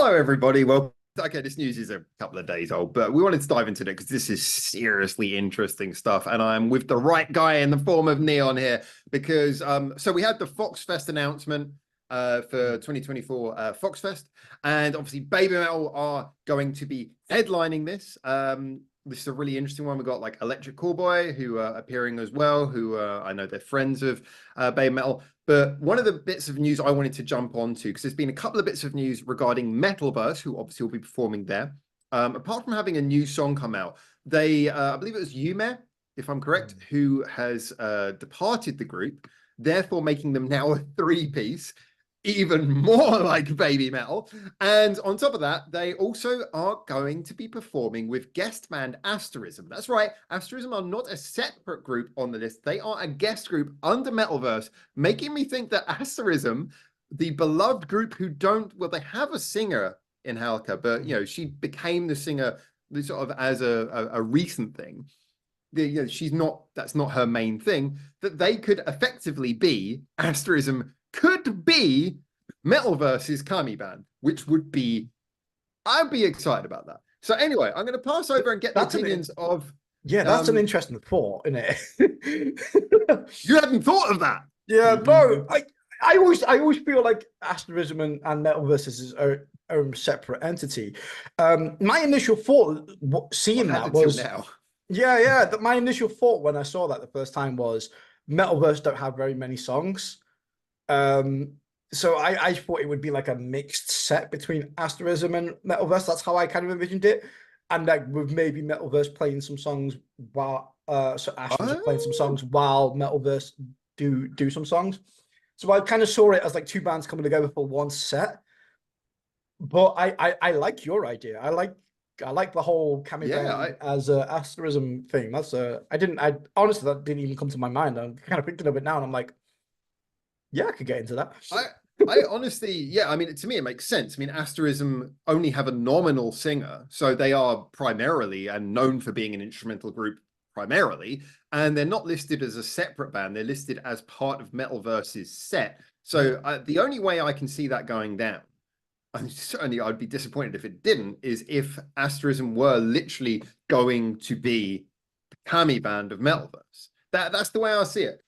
Hello, everybody. Well, okay, this news is a couple of days old, but we wanted to dive into it because this is seriously interesting stuff. And I'm with the right guy in the form of Neon here because so we had the foxfest announcement for 2024 foxfest, and obviously Babymetal are going to be headlining this. This is a really interesting one. We got like Electric Callboy who are appearing as well, who I know they're friends of Babymetal. But one of the bits of news I wanted to jump onto, because there's been a couple of bits of news regarding Metalverse, who obviously will be performing there. Apart from having a new song come out, they, I believe it was Yume, if I'm correct, who has departed the group, therefore making them now a three-piece, even more like Babymetal. And on top of that, they also are going to be performing with guest band Asterism. That's right, Asterism are not a separate group on the list. They are a guest group under Metalverse, making me think that Asterism, the beloved group who don't, well, they have a singer in Halka, but, you know, she became the singer sort of as a recent thing. You know, she's not, that's not her main thing, that they could effectively be, Asterism could be Metalverse's Kami band, which would be, I'd be excited about that. So anyway, I'm going to pass over and get the opinions of. Yeah, that's an interesting thought, isn't it? You hadn't thought of that. Yeah, no, I always feel like Asterism and Metalverse is a separate entity. My initial thought seeing that was now. Yeah, my initial thought when I saw that the first time was Metalverse don't have very many songs. So I thought it would be like a mixed set between Asterism and Metalverse. That's how I kind of envisioned it. And like with maybe Metalverse playing some songs while so Asterism playing some songs while Metalverse do some songs. So I kind of saw it as like two bands coming together for one set. But I like your idea. I like the whole Kami band as a Asterism thing. That's I honestly, that didn't even come to my mind. I'm kind of thinking of it now and I'm like, yeah, I could get into that. I honestly, yeah, I mean, to me, it makes sense. I mean, Asterism only have a nominal singer, so they are primarily and known for being an instrumental group primarily, and they're not listed as a separate band. They're listed as part of Metalverse's set. So the only way I can see that going down, and certainly I'd be disappointed if it didn't, is if Asterism were literally going to be the Kami band of Metalverse. That's the way I see it.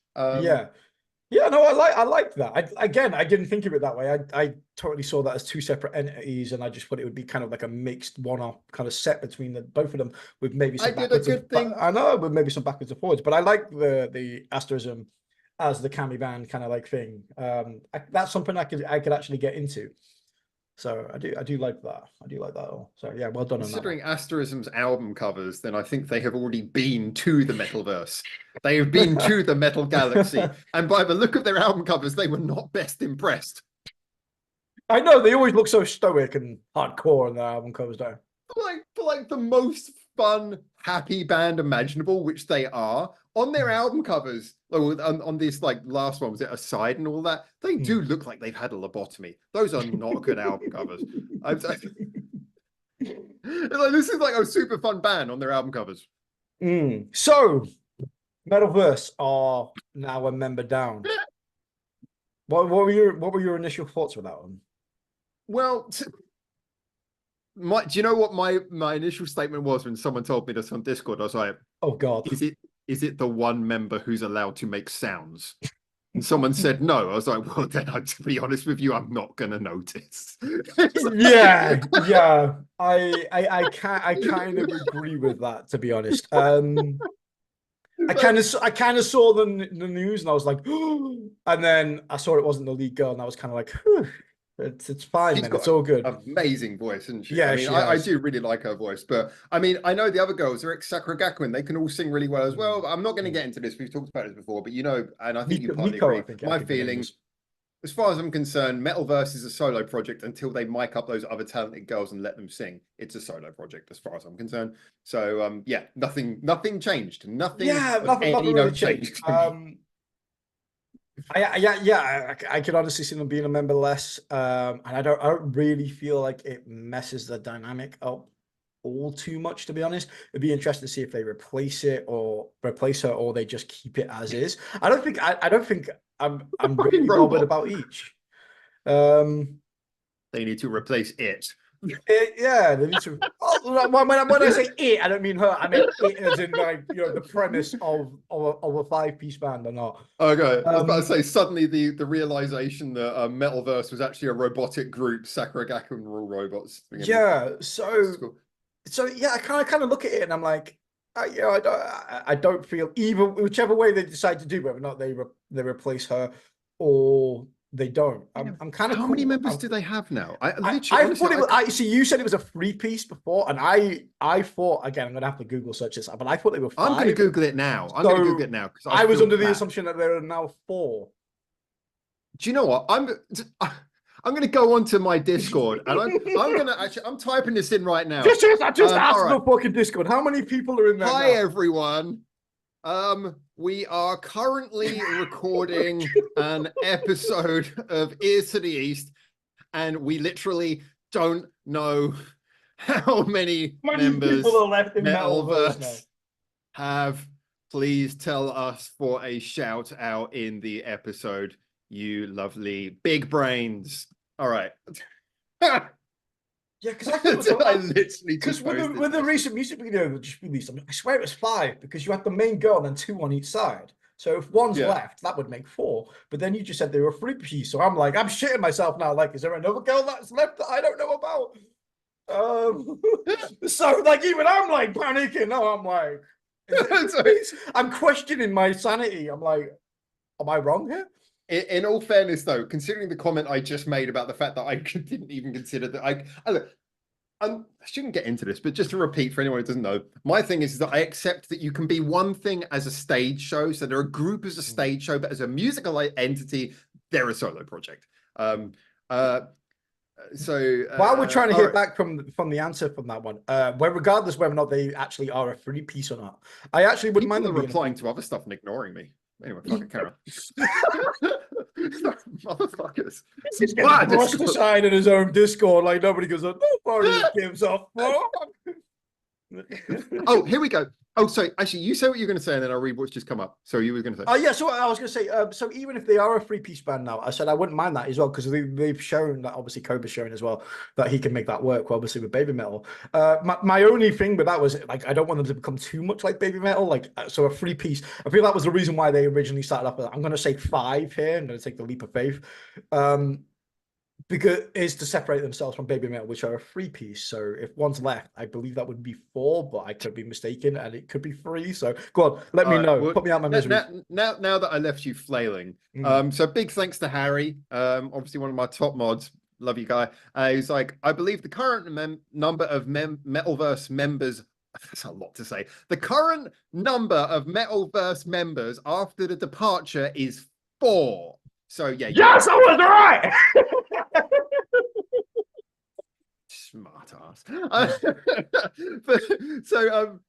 Yeah, no, I like that. I didn't think of it that way. I totally saw that as two separate entities, and I just thought it would be kind of like a mixed one-off kind of set between both of them, with maybe some backwards. I know, with maybe some backwards and forwards. But I like the Asterism as the Kami band kind of like thing. That's something I could actually get into. So I do like that. I do like that all. So yeah, well done. Considering Asterism's album covers, then I think they have already been to the Metalverse. They have been to the Metal Galaxy, and by the look of their album covers, they were not best impressed. I know, they always look so stoic and hardcore on their album covers, though. For like the most fun, happy band imaginable, which they are, on their album covers, on this like last one, was it Aside and all that, they do look like they've had a lobotomy. Those are not good album covers. This is like a super fun band on their album covers. So Metalverse are now a member down. What were your initial thoughts with that one? Well, do you know what my initial statement was when someone told me this on Discord? I was like, "Oh God, is it the one member who's allowed to make sounds?" And someone said no. I was like, well, then, to be honest with you, I'm not gonna notice. yeah. I kind of agree with that, to be honest. I kind of saw the news and I was like, and then I saw it wasn't the lead girl and I was kind of like, it's fine, man. It's all good. Amazing voice, isn't she? Yeah, I mean, I do really like her voice, but I mean, I know the other girls, they're Sakuragaku, they can all sing really well as well. I'm not going to get into this. We've talked about this before, but you know, and I think you partly agree. My feelings, as far as I'm concerned, Metalverse is a solo project until they mic up those other talented girls and let them sing. It's a solo project as far as I'm concerned. So yeah, nothing changed. Nothing really changed. I could honestly see them being a member less, and I don't really feel like it messes the dynamic up all too much, to be honest. It'd be interesting to see if they replace her or they just keep it as is. I don't think I'm really bothered about each. They need to replace it. Yeah, they need to. When I say it, I don't mean her. I mean it as in like the premise of a 5-piece band or not. Okay, I was about to say suddenly the realization that Metalverse was actually a robotic group, Sakura Gakuen were all robots. Yeah, so yeah, I kind of look at it and I'm like, I don't feel either whichever way they decide to do, whether or not they replace her or they don't. I'm kind of How many members do they have now? I thought I see you said it was a 3-piece before, and I thought, again, I'm gonna have to Google search this, but I thought they were 5. I'm gonna Google it now. I'm gonna Google it now because I was under the assumption that there are now 4. Do you know what? I'm gonna go onto my Discord and I'm typing this in right now. Just ask the fucking Discord. How many people are in there? Hi everyone. We are currently recording an episode of Ears to the East, and we literally don't know how many members people are left in Metalverse have. Please tell us for a shout out in the episode, you lovely big brains. All right. Yeah, because I literally with the recent music video that just released, I swear it was 5 because you had the main girl and 2 on each side. So if one's left, that would make 4. But then you just said they were a 3-piece, so I'm like, I'm shitting myself now. Like, is there another girl that's left that I don't know about? So like, even I'm like panicking. No, I'm like, I'm questioning my sanity. I'm like, am I wrong here? In all fairness, though, considering the comment I just made about the fact that I didn't even consider that I shouldn't get into this, but just to repeat for anyone who doesn't know, my thing is that I accept that you can be one thing as a stage show. So they're a group as a stage show, but as a musical entity, they're a solo project. So while we're trying to hear back from the answer from that one, where regardless whether or not they actually are a 3-piece or not, I actually wouldn't mind them replying to other stuff and ignoring me. Anyway, fucking Karen. Motherfuckers. He's getting brushed aside in his own Discord like nobody goes, nobody gives a fuck. Oh, here we go. Oh, sorry. Actually, you say what you're going to say, and then I'll read what's just come up. So you were going to say. Oh, yeah. So I was going to say, so even if they are a 3-piece band now, I said I wouldn't mind that as well, because they've shown that, obviously Koba's shown as well, that he can make that work, obviously, with Babymetal. My only thing with that was, like, I don't want them to become too much like Babymetal. Like, so a 3-piece, I feel that was the reason why they originally started off with, I'm going to say 5 here. I'm going to take the leap of faith. Because is to separate themselves from Babymetal, which are a 3-piece. So if one's left, I believe that would be 4, but I could be mistaken, and it could be 3. So go on, let me know. Well, put me out my misery. Now that I left you flailing, so big thanks to Harry, obviously one of my top mods. Love you, guy. He's like, I believe the current number of Metalverse members. That's a lot to say. The current number of Metalverse members after the departure is 4. So yeah. Yes, I was right. Smart ass. So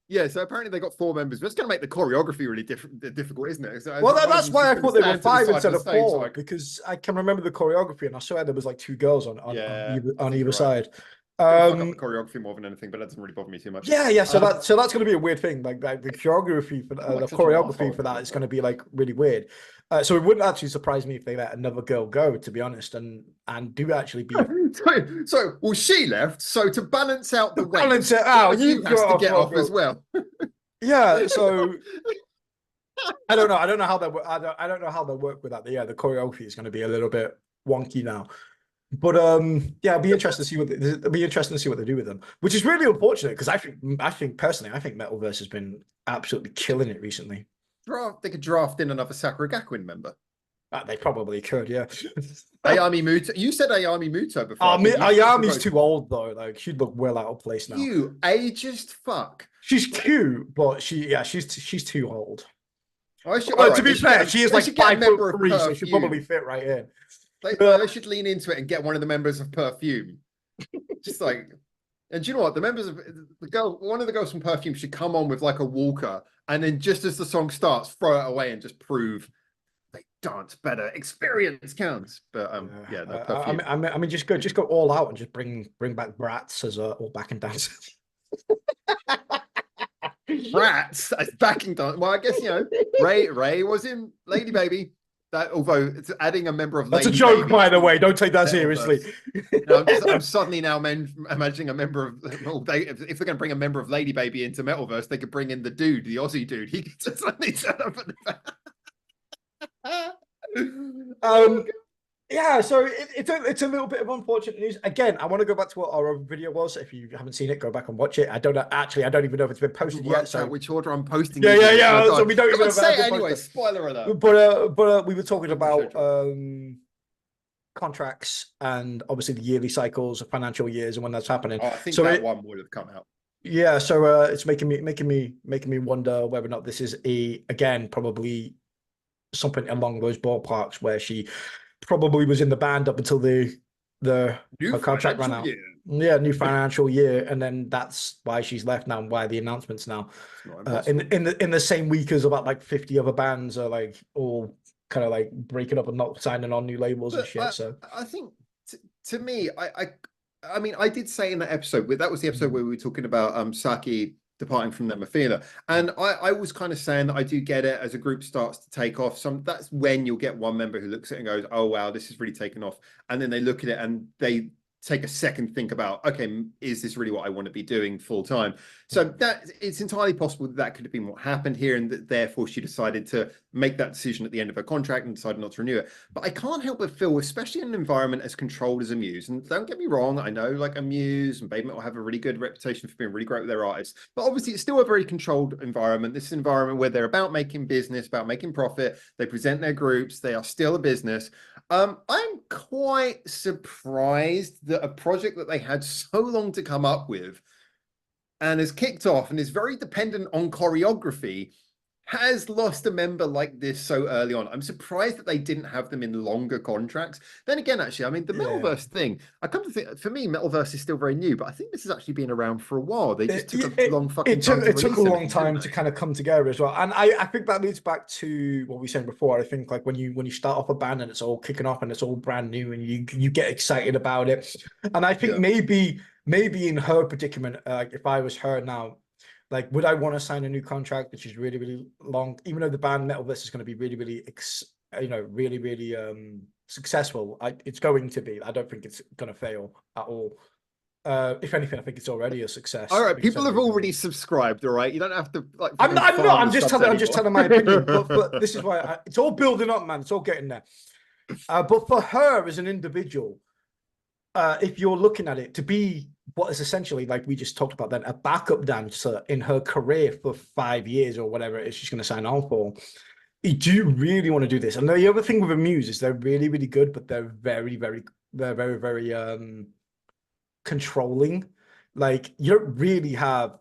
apparently they got 4 members, but it's going to make the choreography really difficult, isn't it? So, well, that's why I thought they were 5 instead of 4, because I can remember the choreography, and I swear there was like 2 girls on either side. The choreography more than anything, but that doesn't really bother me too much. Yeah. So that's going to be a weird thing. Like the choreography for the choreography for that is going to be like really weird. So it wouldn't actually surprise me if they let another girl go, to be honest, and do actually be. So well, she left. So to balance out the weight, balance it out, you have to get off as well. Yeah. So I don't know. I don't know how that. I don't know how they'll work with that. Yeah, the choreography is going to be a little bit wonky now. But yeah, it'll be interesting to see what they do with them, which is really unfortunate, because I think personally, I think Metalverse has been absolutely killing it recently. They could draft in another Sakura Gakuen member. They probably could, yeah. Ayami Muto. You said Ayami Muto before. Ayami's too old though. Like, she'd look well out of place now. You ageist fuck. She's cute, but she's too old. To be fair, she is like 5'3", so she'd probably fit right in. They should lean into it and get one of the members of Perfume. Just like, and do you know what? The members of one of the girls from Perfume should come on with like a walker, and then just as the song starts, throw it away and just prove they dance better. Experience counts. But Perfume. I mean, just go all out and just bring back Bratz as all backing dancers. Bratz as backing dancers. Well, I guess Ray was in Lady Baby. that although it's adding a member of That's a Lady joke, Baby by the to way. Don't take that Metalverse. seriously. No, I'm suddenly now imagining a member of, well, if they're going to bring a member of Lady Baby into Metalverse, they could bring in the dude, the Aussie dude. He could just suddenly turn up at the back. Yeah, so it's a little bit of unfortunate news. Again, I want to go back to what our other video was. If you haven't seen it, go back and watch it. I don't know. Actually, I don't even know if it's been posted yet. So which order I'm posting. yeah. So we don't even know if say it it anyway. Spoiler alert. But we were talking about contracts and obviously the yearly cycles of financial years and when that's happening. Oh, I think so that one would have come out. Yeah, so it's making me wonder whether or not this is again probably something along those ballparks where she probably was in the band up until her contract ran out. Yeah, new financial year, and then that's why she's left now, and why the announcements now in the same week as about like 50 other bands are like all kind of like breaking up and not signing on new labels and shit. So I think to me, I mean, I did say in that episode, that was the episode where we were talking about Saki departing from Nemophila. And I was kind of saying that I do get it as a group starts to take off. That's when you'll get one member who looks at it and goes, oh, wow, this is really taken off. And then they look at it and they take a second think about, okay, is this really what I want to be doing full time? So that it's entirely possible that could have been what happened here, and that therefore she decided to make that decision at the end of her contract and decided not to renew it. But I can't help but feel, especially in an environment as controlled as Amuse, and don't get me wrong, I know like Amuse and Babymetal have a really good reputation for being really great with their artists, but obviously it's still a very controlled environment. This is an environment where they're about making business, about making profit. They present their groups. They are still a business. I'm quite surprised that a project that they had so long to come up with and has kicked off and is very dependent on choreography has lost a member like this so early on. I'm surprised that they didn't have them in longer contracts. Then again, actually, I mean, the Metalverse thing, I come to think, for me, Metalverse is still very new, but I think this has actually been around for a while. They just took a long fucking time. It took a long time to kind of come together as well. And I think that leads back to what we said before. I think like when you start off a band and it's all kicking off and it's all brand new and you get excited about it. And I think maybe in her predicament, if I was her now, like, would I want to sign a new contract which is really, really long, even though the band Metalverse is going to be really, really, really successful? It's going to be. I don't think it's going to fail at all. If anything, I think it's already a success. All right, people have already subscribed. All right, you don't have to like. I'm not. I'm just telling my opinion. But this is why it's all building up, man. It's all getting there. But for her as an individual, if you're looking at it to be what is essentially, like we just talked about then, a backup dancer in her career for 5 years or whatever it is she's going to sign on for, you do really want to do this. And the other thing with Amuse is they're really, really good, but they're very, very controlling. Like, you don't really have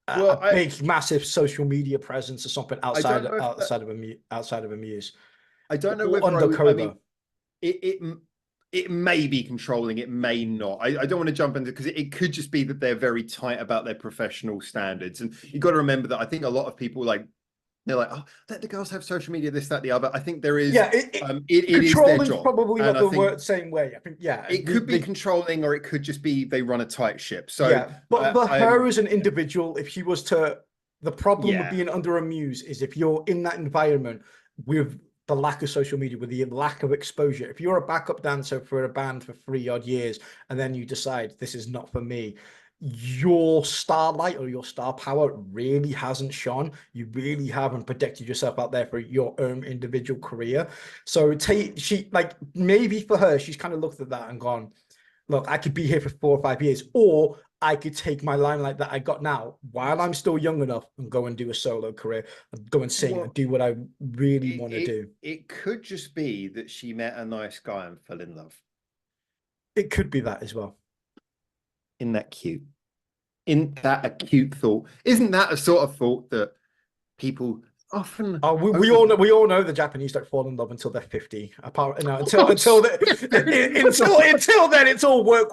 a big, massive social media presence or something outside of Amuse. I don't know whether it may be controlling, it may not. I don't want to jump into, because it could just be that they're very tight about their professional standards. And you got to remember that I think a lot of people they're like, oh, let the girls have social media, this, that, the other. I think there is, it is their job. Probably not the same way. I think, it could be controlling, or it could just be they run a tight ship. So, but her as an individual, if she was to, the problem with being under Amuse is if you're in that environment with the lack of social media, with the lack of exposure. If you're a backup dancer for a band for 3 odd years and then you decide this is not for me, your starlight or your star power really hasn't shone. You really haven't protected yourself out there for your own individual career. So she, like, maybe for her, she's kind of looked at that and gone, look, I could be here for 4 or 5 years, or I could take my limelight that I got now while I'm still young enough and go and do a solo career and go and sing and do what I really want to do. It could just be that she met a nice guy and fell in love. It could be that as well. Isn't that cute? Isn't that a cute thought? Isn't that a sort of thought that people often? Oh, we all know the Japanese don't fall in love until they're 50. Apart, no, until then, it's all work.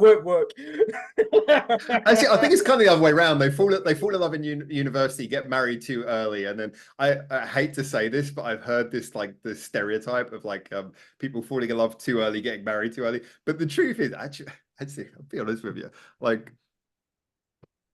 Actually, I think it's kind of the other way around. They fall in love in university, get married too early, and then I hate to say this, but I've heard this, like, the stereotype of people falling in love too early, getting married too early. But the truth is, actually, I'll be honest with you, like,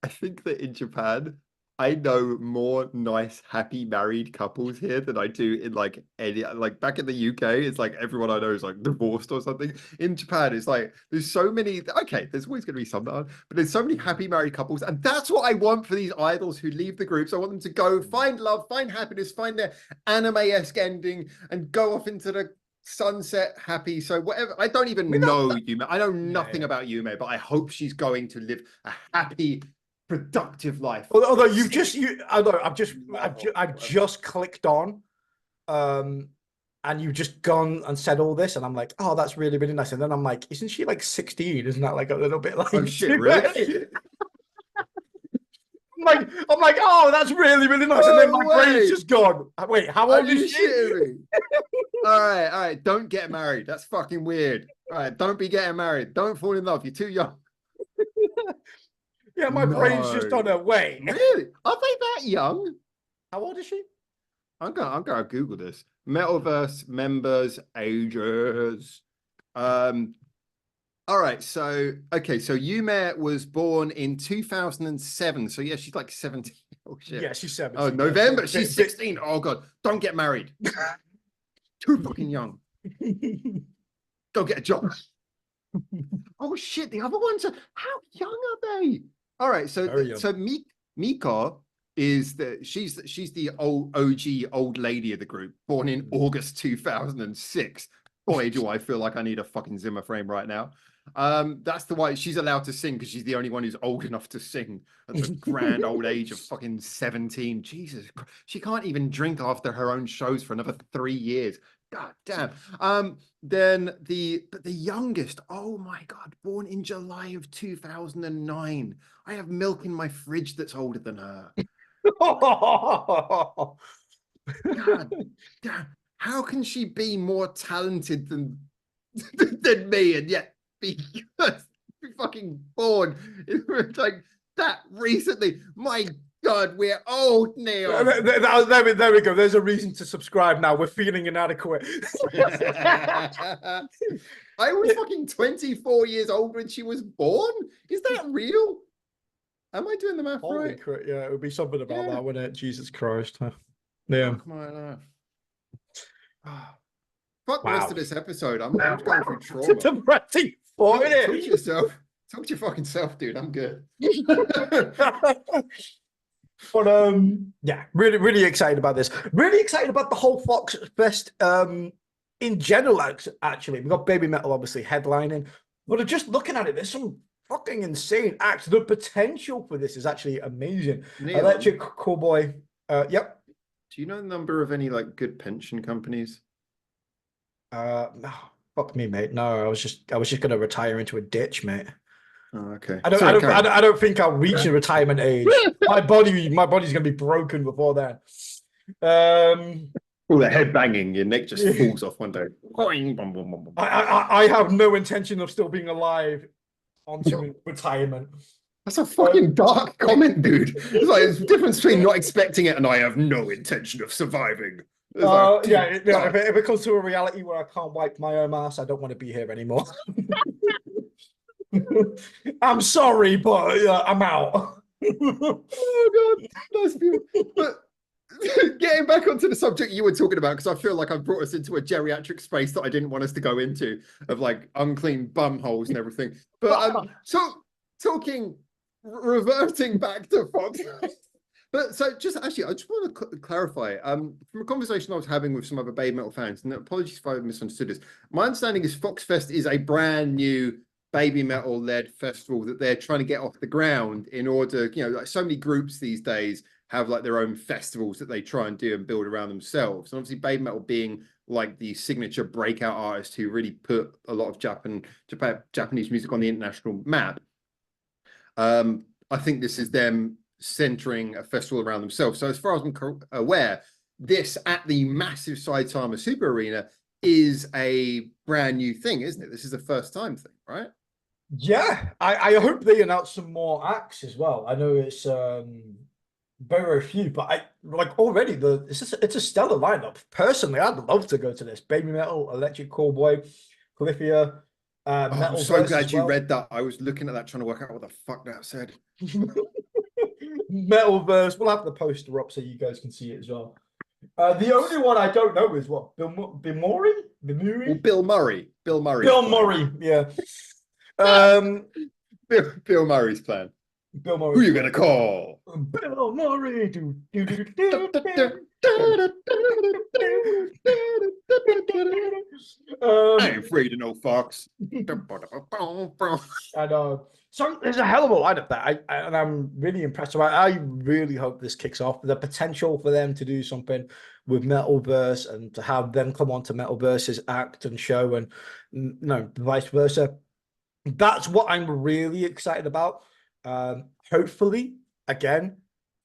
I think that in Japan, I know more nice, happy married couples here than I do in like any like back in the UK. It's like everyone I know is like divorced or something. In Japan, it's like there's so many. Okay, there's always going to be some that aren't, but there's so many happy married couples, and that's what I want for these idols who leave the groups. I want them to go find love, find happiness, find their anime-esque ending, and go off into the sunset happy. So whatever. I don't even know Yume. I know nothing about Yume, but I hope she's going to live a happy, productive life. Although I've just clicked on, and you've just gone and said all this, and I'm like, oh, that's really, really nice. And then I'm like, isn't she like 16? Isn't that like a little bit like, oh shit, really? I'm like, oh, that's really, really nice. And then my brain's just gone. Wait, how old is she? All right. Don't get married. That's fucking weird. All right, don't be getting married. Don't fall in love. You're too young. Yeah, my brain's just on her way. Really? Are they that young? How old is she? I'm gonna Google this. Metalverse members ages. All right, so Yume was born in 2007. So yeah, she's like 17. Oh shit. Yeah, she's 17. Oh, November. She's 16. Oh god, don't get married. Too fucking young. Go get a job. Oh shit, the other ones are how young are they? All right, so Miko is she's the OG old lady of the group, born in August 2006. Boy, do I feel like I need a fucking Zimmer frame right now. That's the why she's allowed to sing, because she's the only one who's old enough to sing at the grand old age of fucking 17. Jesus, she can't even drink after her own shows for another 3 years. God damn. Then the youngest, oh my god, born in July of 2009. I have milk in my fridge that's older than her. God damn. How can she be more talented than me and yet be fucking born like that recently? My God, we're old, Neil. There we go. There's a reason to subscribe now. We're feeling inadequate. I was fucking 24 years old when she was born. Is that real? Am I doing the math right? Yeah, it would be something about that, wouldn't it? Jesus Christ. Yeah. Fuck the rest of this episode. I'm going through trauma. It's a depressing thought, isn't it? Talk to yourself. Talk to your fucking self, dude. I'm good. But yeah, really, really excited about this. Really excited about the whole foxfest in general. Actually, we got Babymetal obviously headlining, but just looking at it, there's some fucking insane acts. The potential for this is actually amazing. Neil, Electric Cowboy. Yep. Do you know the number of any like good pension companies? No, fuck me, mate. No, I was just gonna retire into a ditch, mate. Oh, okay. I don't think I'll reach a retirement age. my body's gonna be broken before then. All the head banging, your neck just falls off one day. I have no intention of still being alive onto retirement. That's a fucking dark comment, dude. It's like it's the difference between not expecting it and I have no intention of surviving. Like, if it comes to a reality where I can't wipe my own ass, I don't want to be here anymore. I'm sorry, but I'm out. Oh god, that's beautiful. But getting back onto the subject you were talking about, because I feel like I've brought us into a geriatric space that I didn't want us to go into, of like unclean bum holes and everything. But reverting back to Fox. But so just actually, I just want to clarify from a conversation I was having with some other Babymetal fans, and apologies if I misunderstood this. My understanding is Foxfest is a brand new Babymetal-led festival that they're trying to get off the ground in order, like so many groups these days have like their own festivals that they try and do and build around themselves. And obviously Babymetal being like the signature breakout artist who really put a lot of Japanese music on the international map. I think this is them centering a festival around themselves. So as far as I'm aware, this at the massive Saitama Super Arena is a brand new thing, isn't it? This is a first time thing, right? Yeah, I hope they announce some more acts as well. I know it's very few, but I like already it's a stellar lineup. Personally, I'd love to go to this. Babymetal, Electric Cowboy, Polyphia. I'm so glad you read that. I was looking at that trying to work out what the fuck that said. Metalverse. We'll have the poster up so you guys can see it as well. The only one I don't know is what Bilmuri. Well, Bill Murray. Bill Murray's Bill plan. Murray. Yeah. Bill Murray's plan. Bill Murray. Who you gonna call? Bill Murray. I ain't afraid of no fox. I know. So there's a hell of a lineup there, and I'm really impressed. I really hope this kicks off. The potential for them to do something with Metalverse and to have them come on to Metalverse's act and show, and no, vice versa. That's what I'm really excited about. Hopefully, again,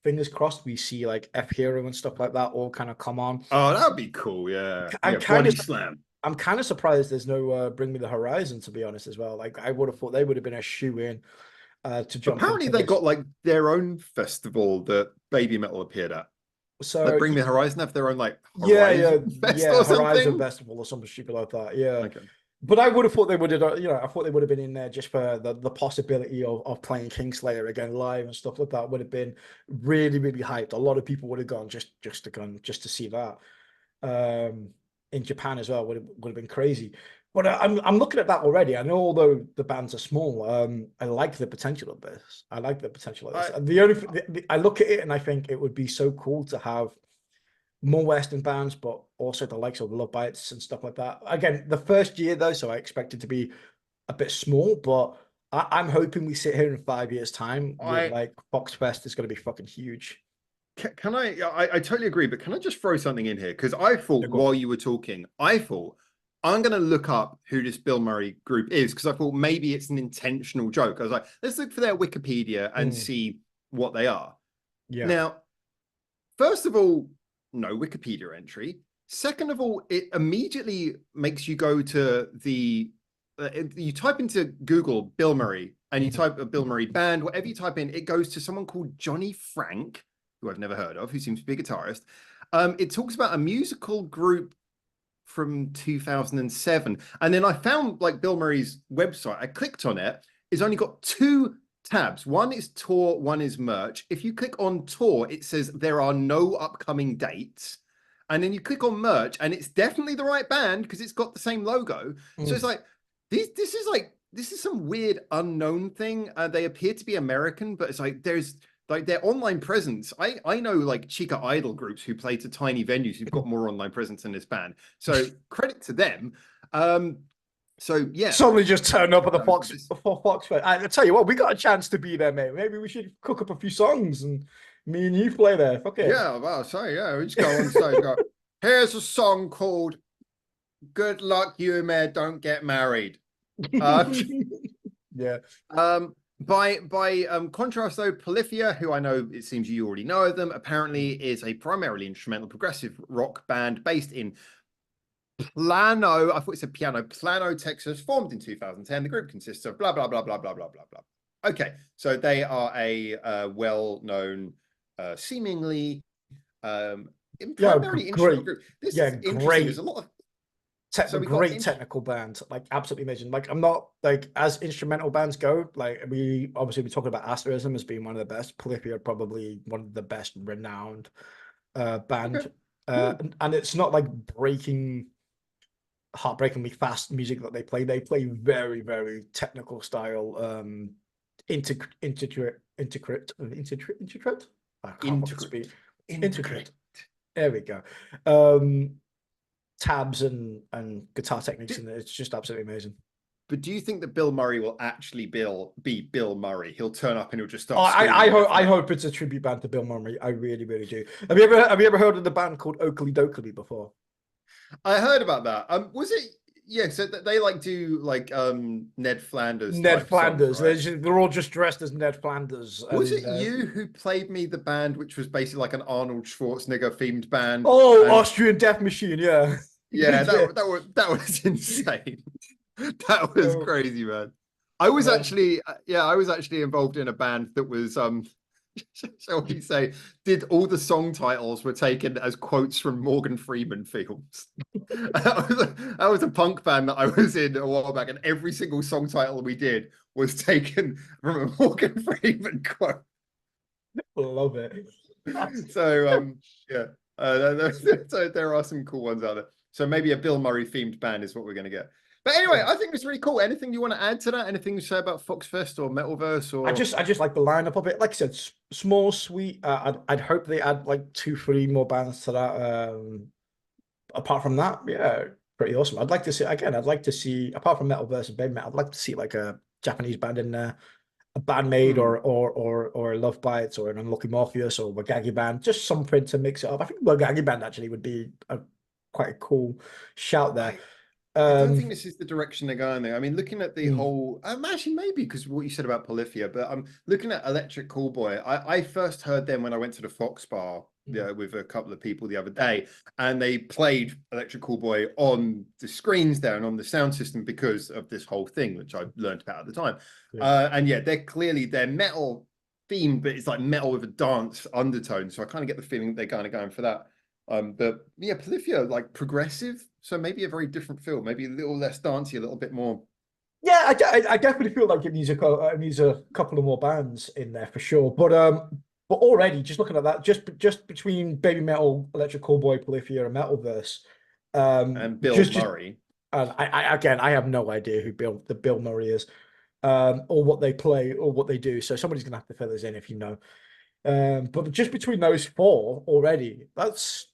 fingers crossed, we see like F Hero and stuff like that all kind of come on. Oh, that'd be cool. Yeah. Body Slam. I'm kind of surprised there's no Bring Me the Horizon, to be honest, as well. Like, I would have thought they would have been a shoe-in to jump. Apparently, they got like their own festival that Babymetal appeared at. So like Bring Me the Horizon have their own like Horizon Horizon Festival or something stupid like that. Yeah. Okay. But I would have thought they would have, I thought they would have been in there just for the possibility of playing Kingslayer again live and stuff like that. Would have been really, really hyped. A lot of people would have gone just to see that. In Japan as well would have been crazy. But I'm looking at that already. I know although the bands are small, I like the potential of this. I like the potential of this. The only I look at it and I think it would be so cool to have more Western bands, but also the likes of Love Bites and stuff like that. Again, the first year though, so I expect it to be a bit small, but I'm hoping we sit here in 5 years' time with like foxfest is going to be fucking huge. Can I totally agree, but can I just throw something in here? Because I thought while you were talking, I'm going to look up who this Bill Murray group is, because I thought maybe it's an intentional joke. I was like, let's look for their Wikipedia and see what they are. Yeah. Now, first of all, no Wikipedia entry. Second of all, it immediately makes you go to you type into Google Bill Murray and you type a Bill Murray band, whatever you type in, it goes to someone called Johnny Frank, who I've never heard of, who seems to be a guitarist. It talks about a musical group from 2007. And then I found like Bill Murray's website. I clicked on it. It's only got 2 tabs. One is tour, one is merch. If you click on tour, it says there are no upcoming dates. And then you click on merch and it's definitely the right band because it's got the same logo. So it's like, this is some weird unknown thing. They appear to be American, but it's like, there's like their online presence. I know like Chica Idol groups who play to tiny venues who've got more online presence than this band. So credit to them. So yeah, suddenly just turn up at the Foxfest. I tell you what, we got a chance to be there, mate. Maybe we should cook up a few songs and me and you play there. Fuck it. Yeah, well, sorry, yeah, we just go on stage. And go, here's a song called "Good Luck, You May Don't Get Married." Yeah. By contrast, though, Polyphia, who I know it seems you already know of them, apparently is a primarily instrumental progressive rock band based in Plano. I thought it said Piano. Plano, Texas, formed in 2010. The group consists of blah blah blah blah blah blah blah blah. Okay, so they are a well-known, seemingly primarily instrumental group. This is interesting. Great. There's a lot of great technical band, like absolutely amazing. Like I'm not like as instrumental bands go, like we talking about Asterism as being one of the best. Polyphia probably one of the best renowned band. And it's not like heartbreakingly fast music that they play. They play very, very technical style integrate. There we go. Tabs and guitar techniques, and it's just absolutely amazing. But do you think that Bill Murray will actually be Bill Murray? He'll turn up and he'll just start. I hope it's a tribute band to Bill Murray. I really, really do. Have you ever heard of the band called Oakley Dokley before? I heard about that. Was it? Yeah, so they like do like Ned Flanders. Ned Flanders. Songs, right? They're all just dressed as Ned Flanders. Was it you who played me the band, which was basically like an Arnold Schwarzenegger themed band? Oh, Austrian Death Machine, yeah. Yeah, that was insane. That was crazy, man. I was actually involved in a band that was shall we say, did all the song titles were taken as quotes from Morgan Freeman films. That was a punk band that I was in a while back, and every single song title we did was taken from a Morgan Freeman quote. Love it. So yeah, so there are some cool ones out there. So maybe a Bilmuri themed band is what we're going to get. But anyway, I think it's really cool. Anything you want to add to that? Anything to say about Foxfest or Metalverse or? I just like the lineup of it. Like I said, small, sweet. I'd hope they add like 2, 3 more bands to that. Apart from that, yeah, pretty awesome. I'd like to see again. I'd like to see apart from Metalverse and Babymetal, I'd like to see like a Japanese band in there, a bandmade or a Love Bites or an Unlucky Morpheus or Wagagi band, just something to mix it up. I think Wagagi band actually would be quite a cool shout there. I don't think this is the direction they're going there. I mean, looking at the Hmm. whole, actually maybe because what you said about Polyphia, but I'm looking at Electric Callboy. I first heard them when I went to the Fox Bar with a couple of people the other day, and they played Electric Callboy on the screens there and on the sound system because of this whole thing, which I learned about at the time. And yeah, they're metal themed, but it's like metal with a dance undertone. So I kind of get the feeling that they're kind of going for that. But yeah, Polyphia, like progressive, so maybe a very different feel, maybe a little less dancey, a little bit more. Yeah, I definitely feel like it needs a couple of more bands in there for sure. But already just looking at that, just between Babymetal, Electric Callboy, Polyphia, and Metalverse, And Bilmuri. and I again, I have no idea who Bilmuri is, or what they play or what they do. So somebody's gonna have to fill us in if you know. But just between those four already, that's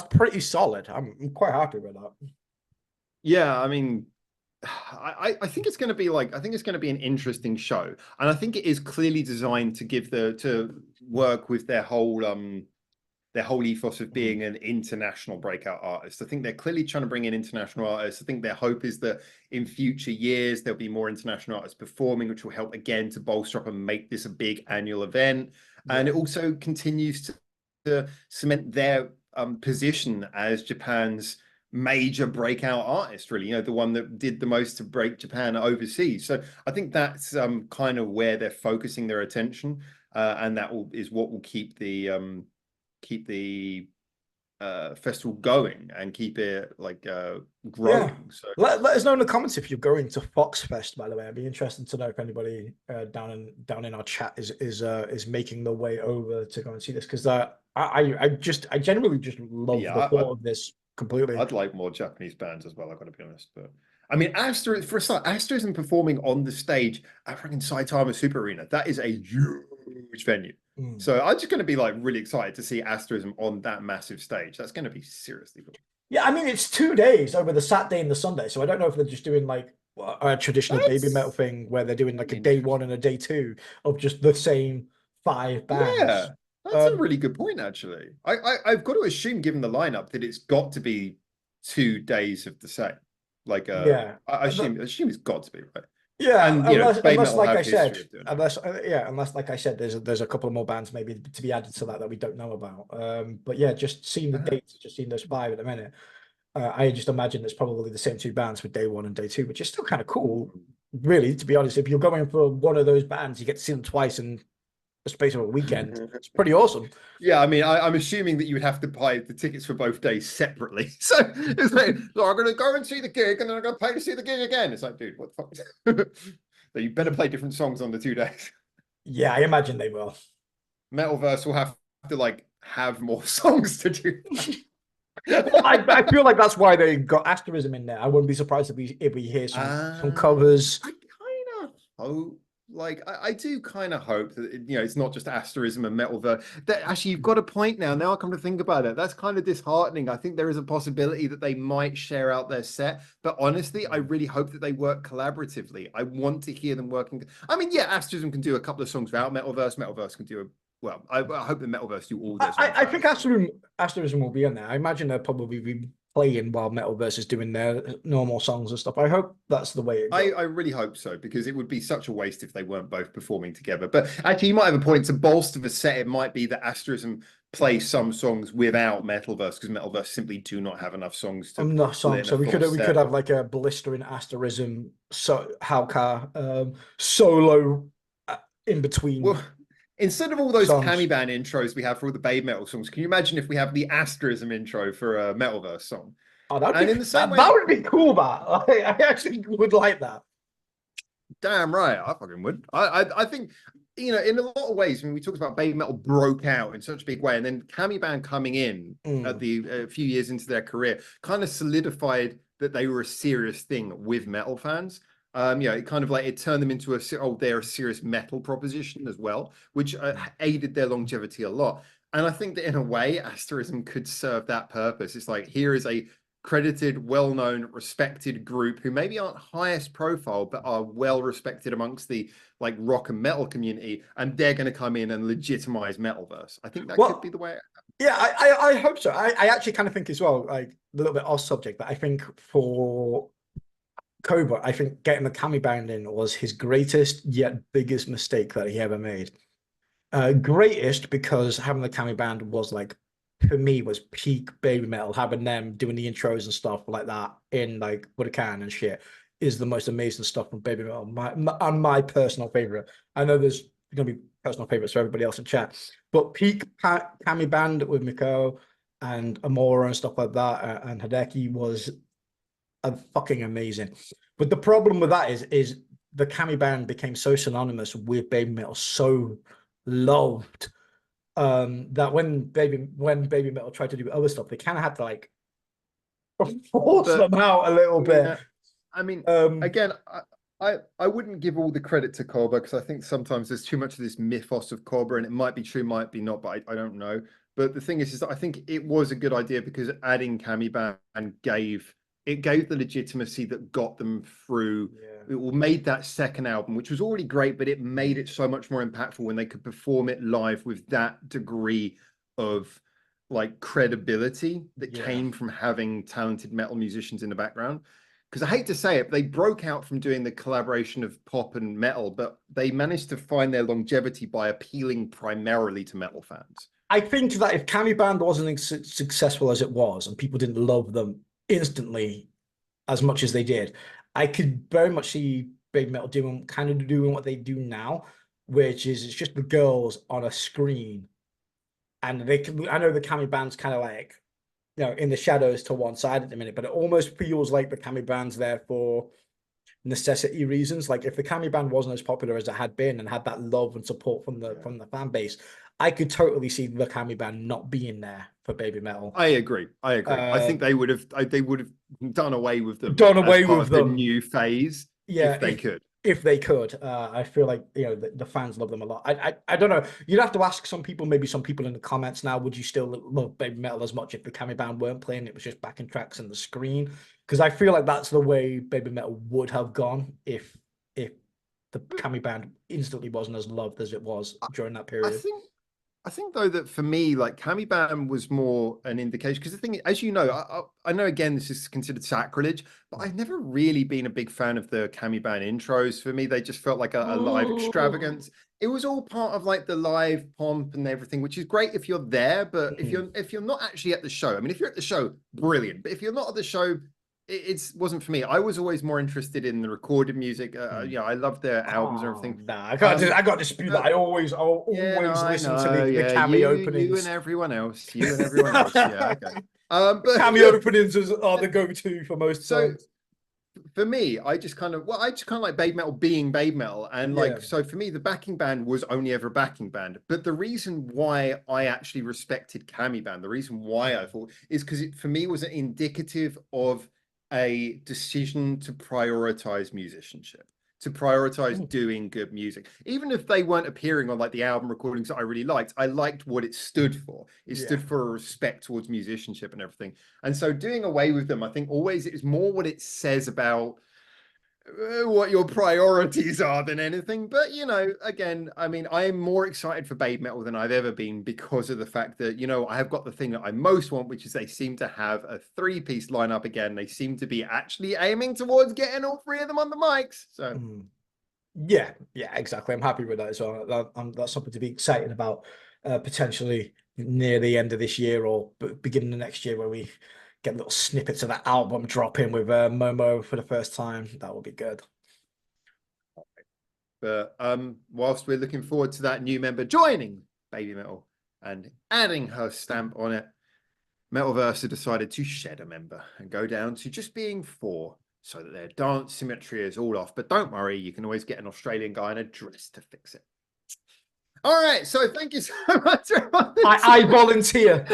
pretty solid. I'm quite happy with that. Yeah, I mean, I think it's going to be I think it's going to be an interesting show, and I think it is clearly designed to work with their whole ethos of being an international breakout artist. I think they're clearly trying to bring in international artists. I think their hope is that in future years there'll be more international artists performing, which will help again to bolster up and make this a big annual event. And it also continues to cement their position as Japan's major breakout artist, really, the one that did the most to break Japan overseas. So I think that's kind of where they're focusing their attention, and is what will keep the festival going and keep it growing. Yeah. So Let us know in the comments if you're going to Foxfest, by the way. I'd be interested to know if anybody down in our chat is making the way over to go and see this, because I genuinely just love the thought of this completely. I'd like more Japanese bands as well, I've got to be honest. But I mean, for a start, Asterism performing on the stage at freaking Saitama Super Arena, that is a huge venue. So I'm just going to be really excited to see Asterism on that massive stage. That's going to be seriously cool. Yeah, I mean, it's 2 days over the Saturday and the Sunday, so I don't know if they're just doing a traditional Babymetal thing where they're doing a day 1 and a day 2 of just the same 5 bands. Yeah, that's a really good point, actually. I've got to assume, given the lineup, that it's got to be 2 days of the same. Yeah, I assume it's got to be, right? Yeah, and unless like I said, unless like I said, there's a couple of more bands maybe to be added to that we don't know about. But yeah, just seeing the dates, just seeing those 5 at the minute, I just imagine it's probably the same 2 bands for day 1 and day 2, which is still kind of cool, really. To be honest, if you're going for one of those bands, you get to see them twice in the space of a weekend. It's pretty awesome. Yeah, I mean, I'm assuming that you would have to buy the tickets for both days separately. So it's I'm going to go and see the gig, and then I'm going to pay to see the gig again. It's like, dude, what the fuck? So you better play different songs on the 2 days. Yeah, I imagine they will. Metalverse will have to have more songs to do. I feel like that's why they got Asterism in there. I wouldn't be surprised if we hear some covers. I kind of hope. I do kind of hope that it's not just Asterism and Metalverse. That actually, you've got a point now. Now I come to think about it, that's kind of disheartening. I think there is a possibility that they might share out their set, but honestly, I really hope that they work collaboratively. I want to hear them working. I mean, yeah, Asterism can do a couple of songs without Metalverse. Metalverse can do I hope the Metalverse do all this. I think Asterism will be in there. I imagine they'll probably be playing while Metalverse is doing their normal songs and stuff. I hope that's the way it goes. I really hope so, because it would be such a waste if they weren't both performing together. But actually, you might have a point. To bolster the set, it might be that Asterism play some songs without Metalverse, because Metalverse simply do not have enough songs to enough songs. So we could have like a blistering Asterism Howcar solo in between. Well, instead of all those Kami Band intros we have for all the Babymetal songs, can you imagine if we have the Asterism intro for a Metalverse song? Oh, that would be cool, that. I actually would like that. Damn right, I fucking would. I think, you know, in a lot of ways, when we talked about Babymetal broke out in such a big way, and then Band coming in at the a few years into their career kind of solidified that they were a serious thing with metal fans. You know, it kind of like it turned them into they're a serious metal proposition as well, which aided their longevity a lot. And I think that in a way, Asterism could serve that purpose. It's like, here is a credited, well-known, respected group who maybe aren't highest profile, but are well respected amongst the like rock and metal community, and they're going to come in and legitimize Metalverse. I think that could be the way. Yeah, I hope so. I actually kind of think as well, like a little bit off subject, but I think for Cobra, I think getting the Kami band in was his greatest yet biggest mistake that he ever made. Greatest because having the Kami band was like, for me, was peak Babymetal. Having them doing the intros and stuff like that in like Budokan and shit is the most amazing stuff from Babymetal. My personal favorite. I know there's gonna be personal favorites for everybody else in chat, but peak Kami band with Miko and Amora and stuff like that, and Hideki was fucking amazing. But the problem with that is the Kami band became so synonymous with Babymetal, so loved, that when Babymetal tried to do other stuff, they kind of had to like force them out a little bit. I mean, again, I wouldn't give all the credit to Cobra, because I think sometimes there's too much of this mythos of Cobra, and it might be true, might be not, but I don't know. But the thing is that I think it was a good idea, because adding Kami band gave the legitimacy that got them through. It made that second album, which was already great, but it made it so much more impactful when they could perform it live with that degree of like credibility that came from having talented metal musicians in the background. Because I hate to say it, they broke out from doing the collaboration of pop and metal, but they managed to find their longevity by appealing primarily to metal fans. I think that if Kami band wasn't as successful as it was, and people didn't love them instantly as much as they did, I could very much see Babymetal doing what they do now, which is it's just the girls on a screen, and I know the Kami band's kind of like, you know, in the shadows to one side at the minute, but it almost feels like the Kami band's there for necessity reasons. Like if the Kami band wasn't as popular as it had been and had that love and support from the fan base, I could totally see the Kami band not being there for Babymetal. I agree. I think they would have done away with them. The new phase. Yeah, if they could. If they could. I feel like, you know, the fans love them a lot. I don't know. You'd have to ask some people, maybe some people in the comments now, would you still love Babymetal as much if the Kami band weren't playing? It was just backing tracks on the screen. Because I feel like that's the way Babymetal would have gone if the Kami band instantly wasn't as loved as it was during that period. I think though that for me, like Kami band was more an indication, because the thing, as you know, I know again this is considered sacrilege, but I've never really been a big fan of the Kami band intros. For me, they just felt like a live extravagance. It was all part of like the live pomp and everything, which is great if you're there, but if you're not actually at the show, I mean, if you're at the show, brilliant. But if you're not at the show, it wasn't for me. I was always more interested in the recorded music. Yeah, I love their albums and everything. Nah, I got to dispute that. I'll always listen to the Kami openings. You and everyone else. Yeah, okay. But Kami openings are the go-to for most songs. For me, I just kind of like Babymetal being Babymetal, and like so for me, the backing band was only ever a backing band. But the reason why I actually respected Kami band, the reason why I thought, is because it for me was indicative of a decision to prioritize musicianship, to prioritize doing good music. Even if they weren't appearing on like the album recordings that I really liked, I liked what it stood for. It stood for respect towards musicianship and everything. And so doing away with them, I think always it's more what it says about what your priorities are than anything. But you know, again, I mean, I am more excited for Babymetal than I've ever been, because of the fact that, you know, I have got the thing that I most want, which is they seem to have a 3-piece lineup again. They seem to be actually aiming towards getting all 3 of them on the mics. So yeah, exactly. I'm happy with that as well. That's something to be excited about, potentially near the end of this year or beginning of next year, where we get little snippets of that album dropping with Momo for the first time. That would be good. But whilst we're looking forward to that new member joining Babymetal and adding her stamp on it, Metalverse decided to shed a member and go down to just being 4. so that their dance symmetry is all off. But don't worry, you can always get an Australian guy in a dress to fix it. All right, so thank you so much. I volunteer.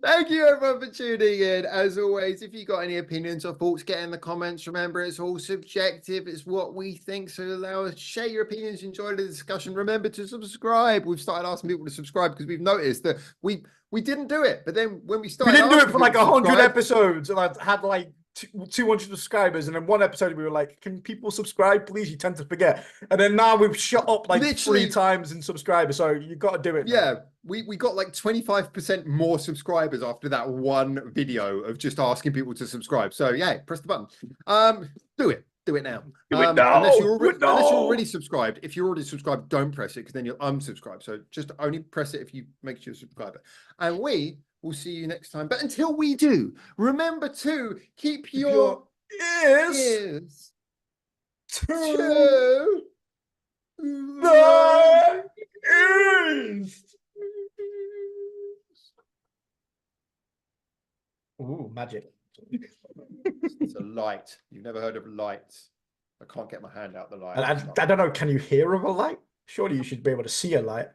Thank you everyone for tuning in. As always, if you got any opinions or thoughts, get in the comments. Remember, it's all subjective. It's what we think. So allow us, share your opinions, enjoy the discussion. Remember to subscribe. We've started asking people to subscribe because we've noticed that we didn't do it. But then when we started, We didn't do it for like 100 subscribe, episodes, and I had like 200 subscribers, and then one episode we were like, can people subscribe please? You tend to forget, and then now we've shot up like Literally 3 times in subscribers, so you got to do it. Yeah, we got like 25% more subscribers after that one video of just asking people to subscribe. So yeah, press the button. Do it now. Unless you're already subscribed. If you're already subscribed, don't press it because then you'll unsubscribe. So just only press it if you make sure you're a subscriber. And we will see you next time. But until we do, remember to keep your ears to the ears. Ooh, magic. It's a light. You've never heard of lights. I can't get my hand out the light. I don't know, can you hear of a light? Surely you should be able to see a light.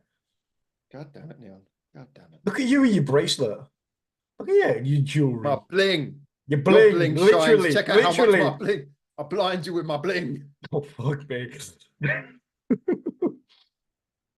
God damn it, Neon. God damn it. Look at you with your bracelet. Look at you, your jewelry. My bling. Your bling, Your bling literally. shines. Check out how much my bling. I blind you with my bling. Oh, fuck me.